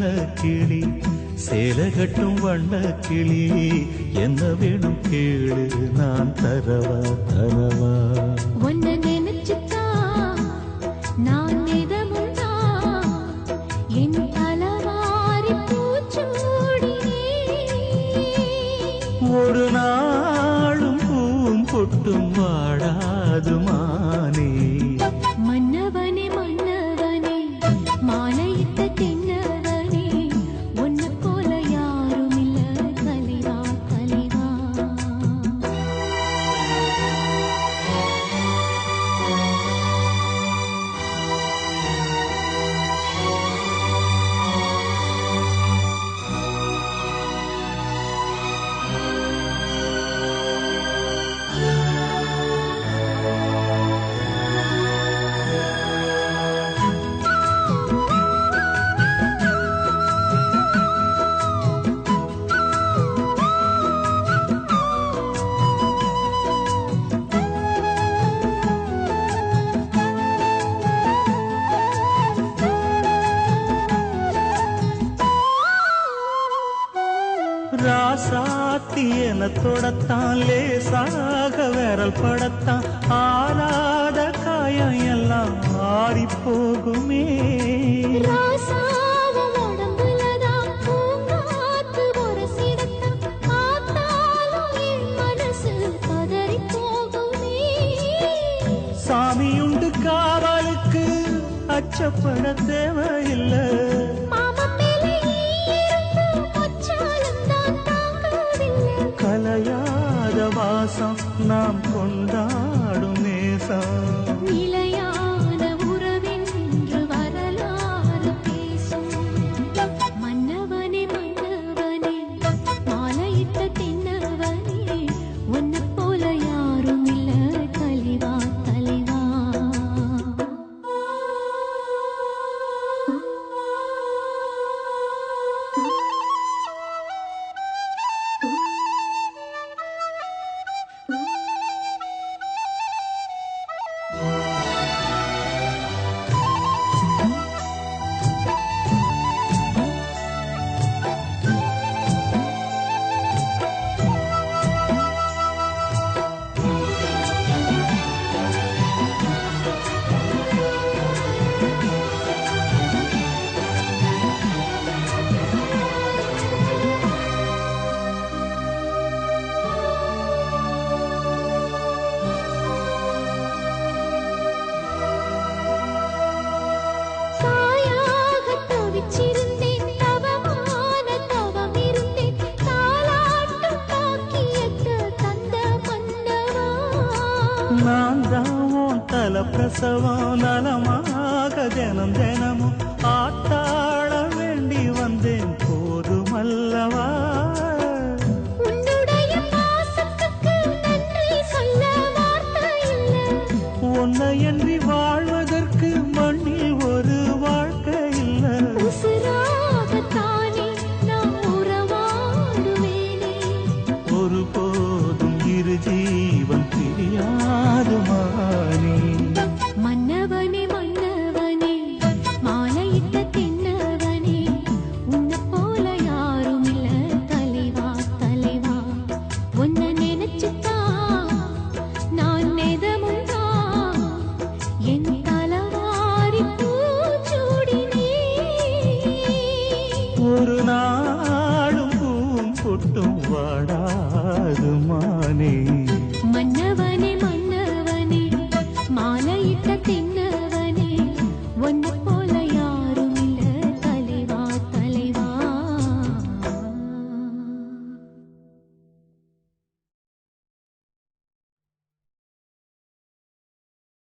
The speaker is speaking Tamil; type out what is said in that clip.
சின்ன கிளி சேலை கட்டும் வண்ண கிளி என்ன வேணும் கேளு நான் தரவா தரவா ஒன்ன நினைச்சுட்டா நான் நிதமுண்டா என் தலவாரி பூச்சூடினே ஒரு நாளும் பூவும் பொட்டும் வாடாது மானே மன்னவனே மன்னவனே மாலையிட்ட தென்னவனே உன்னை போல யாரும் இல்ல தலைவா தலைவா ராசாத்தி என தொடத்தான் லேசாக விரல் படத்தான் ஆறாத காயம் எல்லாம் ஆறி போகுமே ராசாவ உடம்புலதான் பூங்காத்து உரசிடத்தான் பார்த்தாலும் என் மனசு பதறி போகுமே சாமியுண்டு காவலுக்கு அச்சப்பட தேவையில்லை கலையாத வாசம் நாம் கொண்டாடும் நேசம் நிலையான உறவென்று வரலாறு பேசும் மன்னவனே மன்னவனே மாலையிட்ட தென்னவனே உன்னை போல யாரும் இல்ல தலைவா தலைவா நான் தான் தல பிரசவம் நலமாக தினம் தினமும் ஆத்தாள வேண்டி வந்தேன் போதுமல்லவா உன்னை எண்ணி வாழ்வதற்கு மண்ணில் ஒரு வாழ்க்கை இல்லை ஒருபோதும் இரு ஜீவன் பிரியாது மானே மன்னவனே மன்னவனே மாலையிட்ட தென்னவனே உன்னை போல யாரும் இல்ல தலைவா தலைவா உன்னை நினைச்சுட்டா நான் நெதமுண்டா என் தலவாரி பூச்சூடினே ஒரு நாளும் பூவும் பொட்டும் வாடாது மானே